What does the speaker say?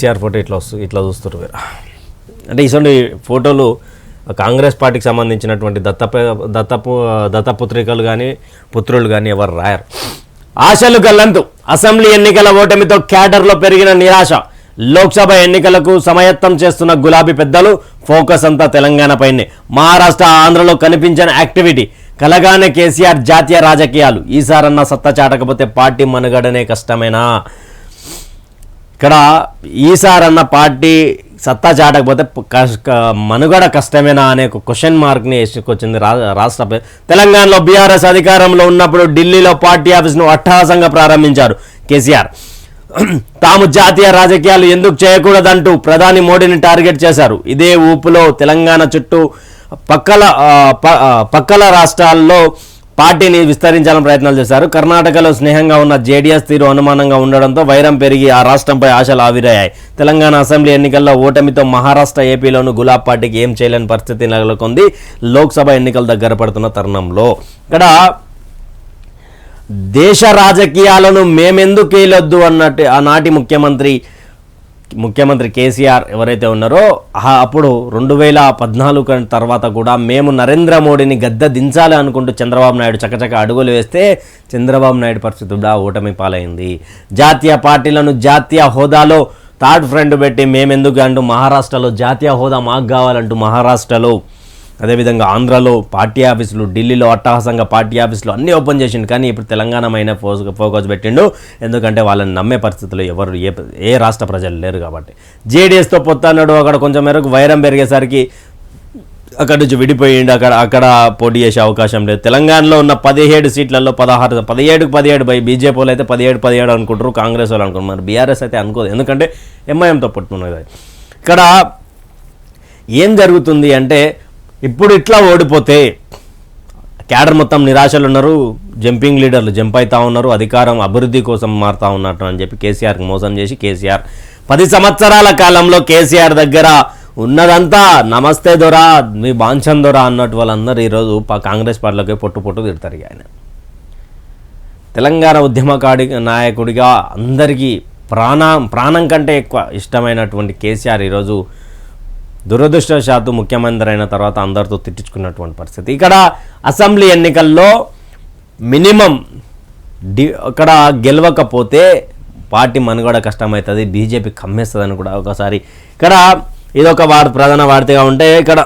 KCR photo ఇట్లా చూస్తారు మీరు అంటే ఇటువంటి ఫోటోలు కాంగ్రెస్ పార్టీకి సంబంధించినటువంటి దత్తపుత్రికలు కానీ పుత్రులు కానీ ఎవరు రాయరు. ఆశలు గల్లంతు. అసెంబ్లీ ఎన్నికల ఓటమితో క్యాడర్లో పెరిగిన నిరాశ. లోక్సభ ఎన్నికలకు సమయత్తం చేస్తున్న గులాబీ పెద్దలు ఫోకస్ అంతా తెలంగాణపైనే. మహారాష్ట్ర ఆంధ్రలో కనిపించిన యాక్టివిటీ. కలగానే కేసీఆర్ జాతీయ రాజకీయాలు. ఈసారన్న సత్తా చాటకపోతే పార్టీ మనుగడనే కష్టమేనా? ఇక్కడ ఈసారన్న పార్టీ సత్తా చాటకపోతే మనుగడ కష్టమేనా అనే ఒక క్వశ్చన్ మార్క్ని వేసుకొచ్చింది రాష్ట్ర. తెలంగాణలో బీఆర్ఎస్ అధికారంలో ఉన్నప్పుడు ఢిల్లీలో పార్టీ ఆఫీస్ను అట్టహాసంగా ప్రారంభించారు కేసీఆర్. తాము జాతీయ రాజకీయాలు ఎందుకు చేయకూడదంటూ ప్రధాని మోడీని టార్గెట్ చేశారు. ఇదే ఊపులో తెలంగాణ చుట్టూ పక్కల రాష్ట్రాల్లో పార్టీని విస్తరించాలని ప్రయత్నాలు చేశారు. కర్ణాటకలో స్నేహంగా ఉన్న జేడీఎస్ తీరు అనుమానంగా ఉండడంతో వైరం పెరిగి ఆ రాష్ట్రంపై ఆశలు ఆవిరయ్యాయి. తెలంగాణ అసెంబ్లీ ఎన్నికల్లో ఓటమితో మహారాష్ట్ర, ఏపీలోను గులాబ్ పార్టీకి ఏం చేయలేని పరిస్థితి నెలకొంది. లోక్సభ ఎన్నికలు దగ్గర పడుతున్న తరుణంలో ఇక్కడ దేశ రాజకీయాలను మేమెందుకు వేయలొద్దు అన్నట్టు ఆనాటి ముఖ్యమంత్రి కేసీఆర్ ఎవరైతే ఉన్నారో అప్పుడు 2014 తర్వాత కూడా మేము నరేంద్ర మోడీని గద్దె దించాలి అనుకుంటూ చంద్రబాబు నాయుడు చకచక అడుగులు వేస్తే చంద్రబాబు నాయుడు పరిస్థితి కూడా ఓటమి పాలైంది. జాతీయ పార్టీలను జాతీయ హోదాలో థర్డ్ ఫ్రంట్ పెట్టి మేమెందుకు అంటూ మహారాష్ట్రలో జాతీయ హోదా మాకు కావాలంటూ మహారాష్ట్రలో, అదేవిధంగా ఆంధ్రలో పార్టీ ఆఫీసులు, ఢిల్లీలో అట్టహాసంగా పార్టీ ఆఫీసులు అన్నీ ఓపెన్ చేసిండు. కానీ ఇప్పుడు తెలంగాణ మైన ఫోకస్ పెట్టిండు. ఎందుకంటే వాళ్ళని నమ్మే పరిస్థితుల్లో ఎవరు ఏ రాష్ట్ర ప్రజలు లేరు కాబట్టి. జేడీఎస్తో పొత్తన్నాడు. అక్కడ కొంచెం మేరకు వైరం పెరిగేసరికి అక్కడి నుంచి విడిపోయిండు. అక్కడ పోటీ చేసే అవకాశం లేదు. తెలంగాణలో ఉన్న 17 సీట్లలో 17 బీజేపీ వాళ్ళు అయితే 17 అనుకుంటారు, కాంగ్రెస్ వాళ్ళు అనుకుంటారు. మరి బీఆర్ఎస్ అయితే అనుకోదు, ఎందుకంటే ఎంఐఎంతో పట్టుకున్నది. ఇక్కడ ఏం జరుగుతుంది అంటే ఇప్పుడు ఇట్లా ఓడిపోతే క్యాడర్ మొత్తం నిరాశలు ఉన్నారు, జంపింగ్ లీడర్లు జంప్ అవుతూ ఉన్నారు, అధికారం అభివృద్ధి కోసం మారుతూ ఉన్నట్టు అని చెప్పి కేసీఆర్కి మోసం చేసి కేసీఆర్ 10 సంవత్సరాల కాలంలో కేసీఆర్ దగ్గర ఉన్నదంతా నమస్తే దొరా, మీ బాంఛన్ దొరా అన్నట్టు వాళ్ళందరూ ఈరోజు కాంగ్రెస్ పార్టీలోకి పొట్టు తిడతారు. ఆయన తెలంగాణ ఉద్యమకాడి నాయకుడిగా అందరికీ ప్రాణం కంటే ఎక్కువ ఇష్టమైనటువంటి కేసీఆర్ ఈరోజు దురదృష్టవశాత్తు ముఖ్యమంత్రి అయిన తర్వాత అందరితో తిట్టించుకున్నటువంటి పరిస్థితి. ఇక్కడ అసెంబ్లీ ఎన్నికల్లో మినిమం అక్కడ గెలవకపోతే పార్టీ మనుగడ కష్టమవుతుంది, బీజేపీ కమ్మేస్తుందని కూడా ఒకసారి ఇక్కడ ఇదొక ప్రధాన వార్తగా ఉంటే ఇక్కడ